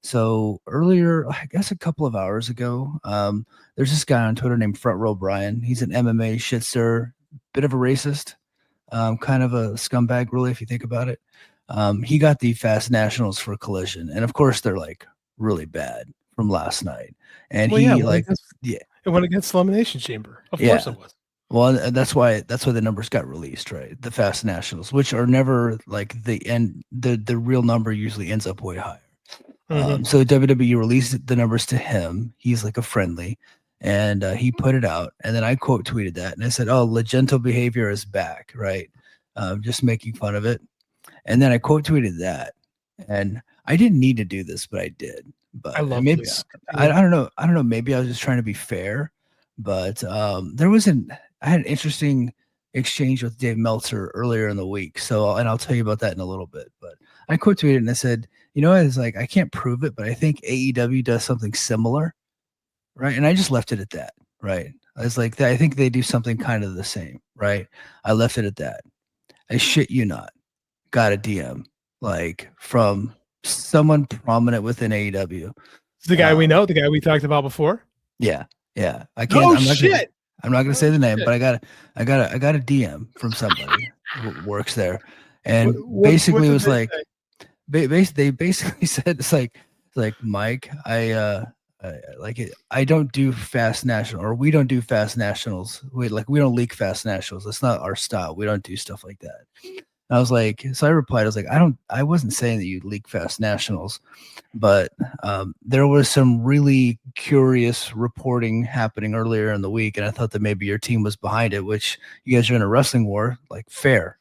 So earlier, I guess a couple of hours ago, there's this guy on Twitter named Front Row Brian. He's an MMA shitster, bit of a racist, kind of a scumbag, really, if you think about it. He got the Fast Nationals for Collision, and of course, they're like really bad from last night. And Well, yeah, he like, yeah, it went against Elimination Chamber. Of course yeah. it was. Well, that's why the numbers got released, right? The Fast Nationals, which are never like the end, the real number usually ends up way higher. So WWE released the numbers to him. He's like a friendly, and he put it out. And then I quote tweeted that, and I said, "Oh, Legento behavior is back," right? Just making fun of it. And then I quote tweeted that, and I didn't need to do this, but I did. I But love maybe this. I don't know. I don't know. Maybe I was just trying to be fair, but there was I had an interesting exchange with Dave Meltzer earlier in the week. So, and I'll tell you about that in a little bit. But I quote tweeted and I said, you know, it's like I can't prove it, but I think AEW does something similar, right? And I just left it at that, right? I was like, I think they do something kind of the same, right? I left it at that. I shit you not, got a DM like from someone prominent within AEW. The guy we know, the guy we talked about before. Yeah, yeah. I can't. Oh I'm not gonna. shit! I'm not gonna say the name, but I got a DM from somebody who works there, and basically What was did they like, say? they basically said it's like Mike, I like it. I don't do fast national, or we don't do fast nationals. We don't leak fast nationals. That's not our style. We don't do stuff like that. And I was like, so I replied, I was like, I wasn't saying that you leak fast nationals, but there was some really curious reporting happening earlier in the week, and I thought that maybe your team was behind it, which you guys are in a wrestling war, like fair.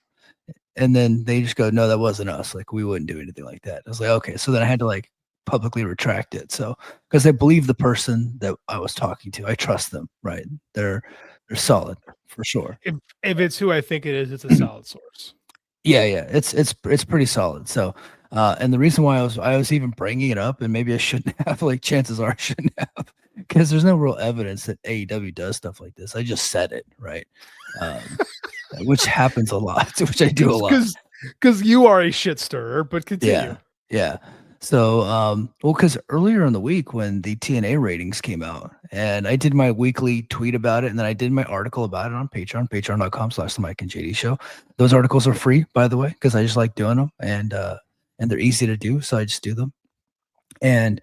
And then they just go, no, that wasn't us. Like we wouldn't do anything like that. I was like, okay. So then I had to like publicly retract it. So because I believe the person that I was talking to, I trust them, right? They're solid for sure. If it's who I think it is, it's a solid source. Yeah, yeah, it's pretty solid. So, and the reason why I was even bringing it up, and maybe I shouldn't have, like chances are I shouldn't have, because there's no real evidence that AEW does stuff like this. I just said it, right? Which happens a lot, which I do a lot. Because you are a shit stirrer, but continue. Yeah. So, well, because earlier in the week when the TNA ratings came out, and I did my weekly tweet about it, and then I did my article about it on Patreon, patreon.com/the Mike and JD Show. Those articles are free, by the way, because I just like doing them, and they're easy to do, so I just do them. And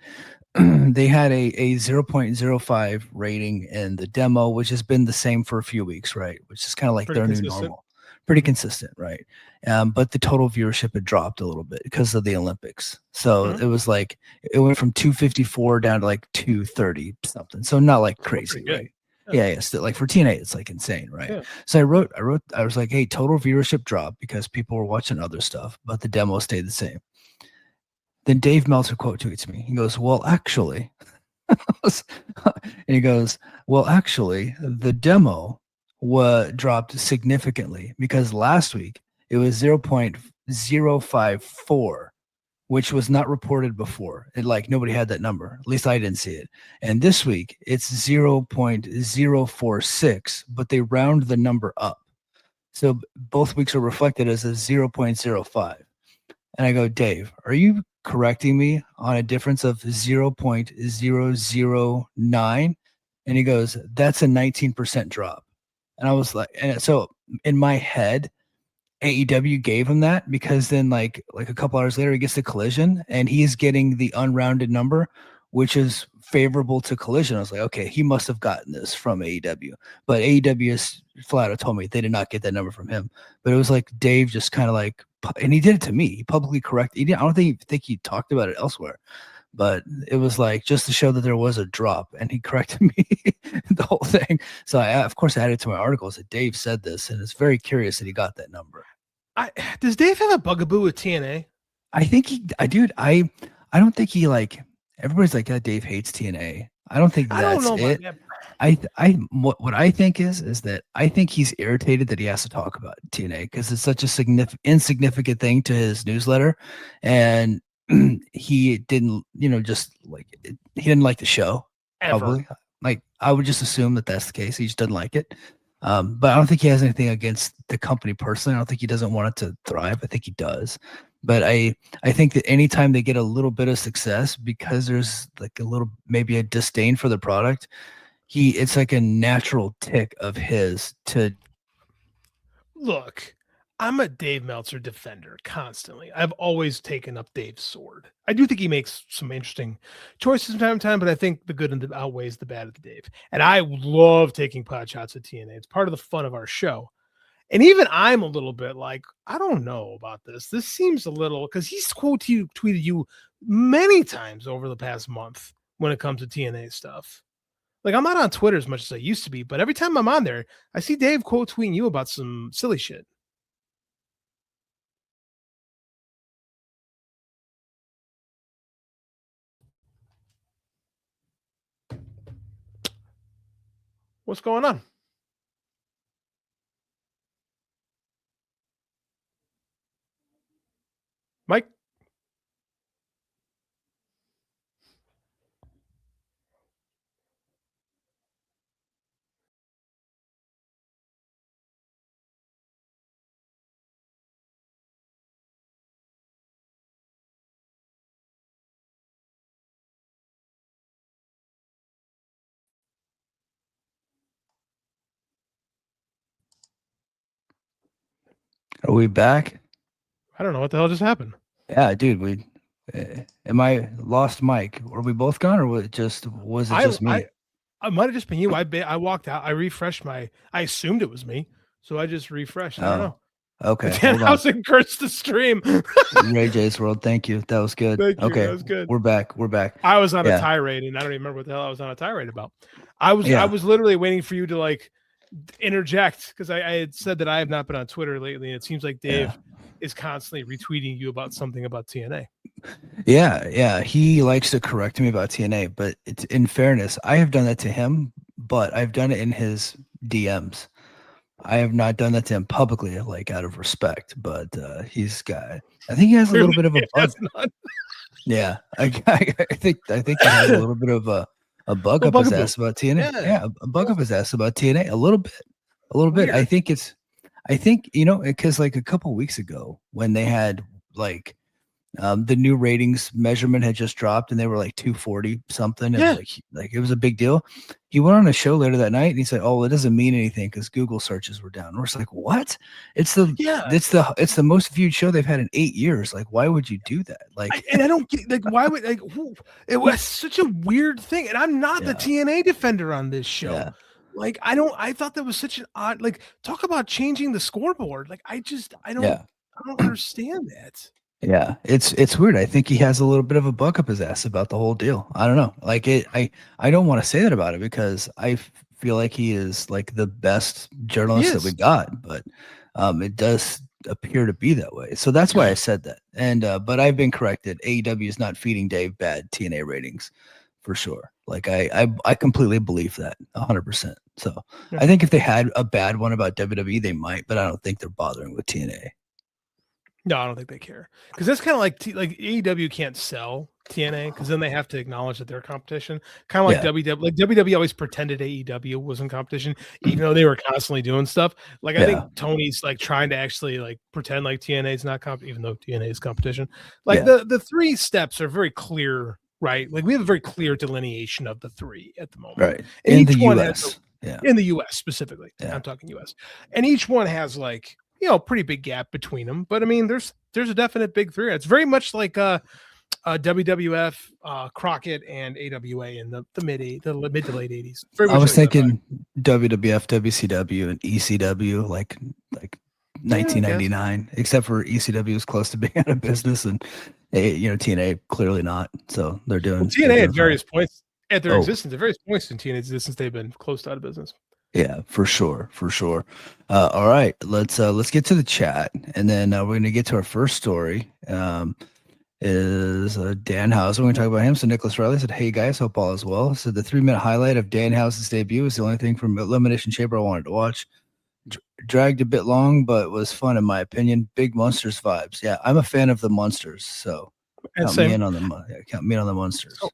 they had a 0.05 rating in the demo, which has been the same for a few weeks, right? Which is kind of like Pretty their new consistent. normal. Pretty consistent, right? But the total viewership had dropped a little bit because of the Olympics. So it was like it went from 254 down to like 230 something. So not like crazy, right? Yeah. Still, like for TNA, it's like insane, right? Yeah. So I was like, hey, total viewership dropped because people were watching other stuff, but the demo stayed the same. Then Dave Meltzer quote tweets me. He goes, well, actually, and he goes, well, actually, the demo dropped significantly because last week it was 0.054, which was not reported before. It like nobody had that number. At least I didn't see it. And this week it's 0.046, but they round the number up. So both weeks are reflected as a 0.05. And I go, Dave, are you correcting me on a difference of 0.009? And he goes, that's a 19% drop. And I was like, and so in my head, AEW gave him that because then like a couple hours later he gets the Collision and he's getting the unrounded number, which is favorable to Collision. I was like, okay, he must have gotten this from AEW, but AEW is flat out told me they did not get that number from him. But it was like Dave just kind of like, and he did it to me. He publicly corrected. I don't think he talked about it elsewhere, but it was like just to show that there was a drop, and he corrected me the whole thing. So I, of course, added to my articles that Dave said this, and it's very curious that he got that number. Does Dave have a bugaboo with TNA? I think I don't think he like. Everybody's like, yeah, Dave hates TNA. I don't think that's it. What I think is that I think he's irritated that he has to talk about TNA because it's such a insignificant thing to his newsletter, and he didn't, just like he didn't like the show. Ever. Probably, like I would just assume that that's the case. He just doesn't like it. But I don't think he has anything against the company personally. I don't think he doesn't want it to thrive. I think he does. But I think that anytime they get a little bit of success, because there's like a little maybe a disdain for the product, it's like a natural tick of his to Look, I'm a Dave Meltzer defender constantly. I've always taken up Dave's sword. I do think he makes some interesting choices from time to time, but I think the good and the outweighs the bad of the Dave. And I love taking pot shots at TNA. It's part of the fun of our show. And even I'm a little bit like, I don't know about this. This seems a little because he's tweeted you many times over the past month when it comes to TNA stuff. Like, I'm not on Twitter as much as I used to be, but every time I'm on there, I see Dave quote tweeting you about some silly shit. What's going on? Mike? Are we back? I don't know what the hell just happened. Yeah, dude, am I lost Mike? Were we both gone, or was it just me? I might have just been you. I walked out. I refreshed I assumed it was me, so I just refreshed. I don't know. Okay. Dan House and curse the stream. Ray J's World, thank you. That was good. Thank you. Okay, That was good. we're back. We're back. I was on a tirade, and I don't even remember what the hell I was on a tirade about. I was literally waiting for you to like interject because I had said that I have not been on Twitter lately, and it seems like Dave is constantly retweeting you about something about TNA. Yeah. He likes to correct me about TNA, but it's in fairness, I have done that to him, but I've done it in his DMs. I have not done that to him publicly, like out of respect. But I think he has a little bit of a bug. Yeah, I think he has a little bit of a bug up his ass about TNA. Yeah, a bug up his ass about TNA a little bit. Weird. I think because like a couple weeks ago when they had like the new ratings measurement had just dropped and they were like 240 something. And like it was a big deal. He went on a show later that night and he said, "Oh, it doesn't mean anything because Google searches were down." And we're just like, "What? It's the most viewed show they've had in 8 years. Like, why would you do that?" Like, and I don't get like why would like it was such a weird thing. And I'm not the TNA defender on this show. Yeah. Like I thought that was such an odd, like, talk about changing the scoreboard. Like I don't understand that. Yeah, it's weird. I think he has a little bit of a bug up his ass about the whole deal. I don't know. Like I don't want to say that about it because I feel like he is like the best journalist that we got, but it does appear to be that way. So that's why I said that. And but I've been corrected. AEW is not feeding Dave bad TNA ratings for sure. Like I completely believe that 100%. So I think if they had a bad one about WWE, they might, but I don't think they're bothering with TNA. No, I don't think they care because that's kind of like AEW can't sell TNA because then they have to acknowledge that they're competition. Kind of like WWE. Like WWE always pretended AEW was in competition, even though they were constantly doing stuff. Like I think Tony's like trying to actually like pretend like TNA is not even though TNA is competition. Like the three steps are very clear, right? Like we have a very clear delineation of the three at the moment, right? And in the US, in the US specifically, I'm talking US, and each one has like, pretty big gap between them. But I mean, there's a definite big three. It's very much like WWF, Crockett, and AWA in the mid to late 80s. I was thinking WWF, WCW, and ECW, like 1999, except for ECW is close to being out of business, and TNA clearly not. So they're doing TNA at various points at their existence. At various points in TNA's existence, they've been close to out of business. Yeah, for sure. All right, let's get to the chat, and then we're going to get to our first story. Is Dan House. We're going to talk about him. So Nicholas Riley said, "Hey guys, hope all is well." So the 3-minute highlight of Dan House's debut is the only thing from Elimination Chamber I wanted to watch. Dragged a bit long, but was fun in my opinion. Big Monsters vibes. Yeah, I'm a fan of the Monsters, so count me in on the Monsters. So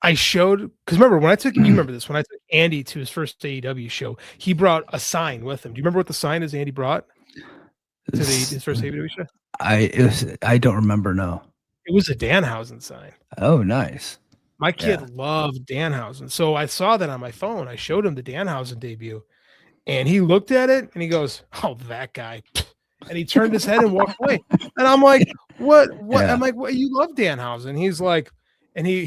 I showed, because remember when I took, you remember this, when I took Andy to his first AEW show, he brought a sign with him. Do you remember what the sign is Andy brought? to This- his first AEW show? I don't remember. No. It was a Danhausen sign. Oh, nice. My kid Yeah. loved Danhausen, so I saw that on my phone. I showed him the Danhausen debut, and he looked at it and he goes, "Oh, that guy," and he turned his head and walked away. And I'm like, "What? What?" Yeah. I'm like, "What? You love Danhausen?" He's like, and he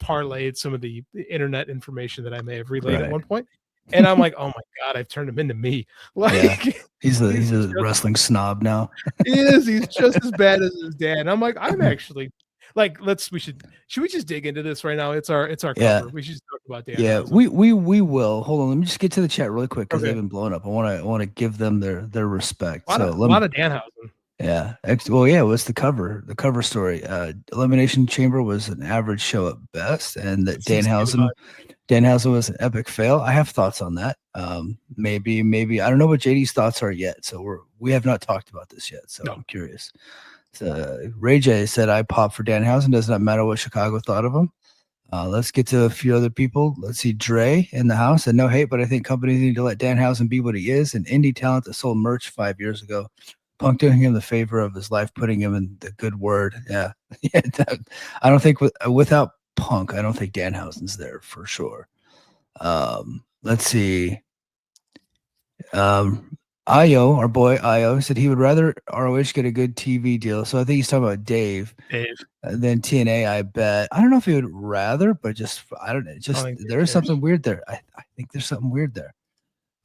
parlayed some of the internet information that I may have relayed at Right. one point, and I'm like, "Oh my god, I've turned him into me." Like, Yeah. He's he's a just wrestling snob now. he is. He's just as bad as his dad. And I'm like, I'm actually like, should we just dig into this right now? It's our Yeah. cover. We should just talk about Yeah, Danhausen. we will. Hold on, let me just get to the chat really quick because Okay. they've been blowing up. I want to give them their respect. A So let lot me, of Danhausen. yeah. Well, yeah, what's the cover story? Elimination Chamber was an average show at best, and that It seems to be the vibe. Danhausen was an epic fail. I have thoughts on that. Maybe I don't know what JD's thoughts are yet. So we have not talked about this yet. So No. I'm curious. Ray J said I pop for Danhausen. Does not matter what Chicago thought of him. Let's get to a few other people. Let's see. Dre in the house, and no hate, but I think companies need to let Danhausen be what he is, an indie talent that sold merch 5 years ago. Punk doing him the favor of his life, putting him in the good word. Yeah, yeah. I don't think without Punk, I don't think Danhausen's there for sure. Let's see. Io, our boy Io, said he would rather ROH get a good TV deal. So I think he's talking about Dave. Than TNA, I bet. I don't know if he would rather, but just I don't know. Just there's something weird there. I think there's something weird there.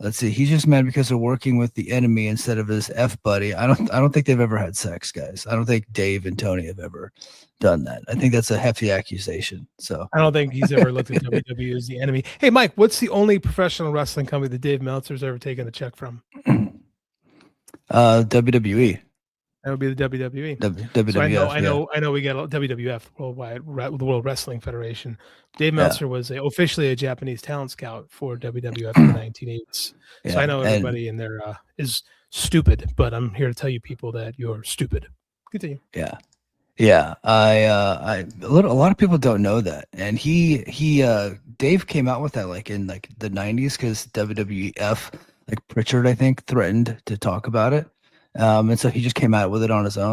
Let's see. He's just mad because they're working with the enemy instead of his F buddy. I don't think they've ever had sex, guys. I don't think Dave and Tony have ever done that. I think that's a hefty accusation. So I don't think he's ever looked at WWE as the enemy. Hey, Mike, what's the only professional wrestling company that Dave Meltzer's ever taken a check from? WWE. That would be the WWE. WWF. So I know we get WWF, the World Wrestling Federation. Dave Meltzer was officially a Japanese talent scout for WWF in the 1980s. So I know everybody in there is stupid, but I'm here to tell you people that you're stupid. Continue. Yeah. Yeah, a lot of people don't know that, and Dave came out with that like in like the 90s because WWF, like Pritchard, I think, threatened to talk about it, and so he just came out with it on his own.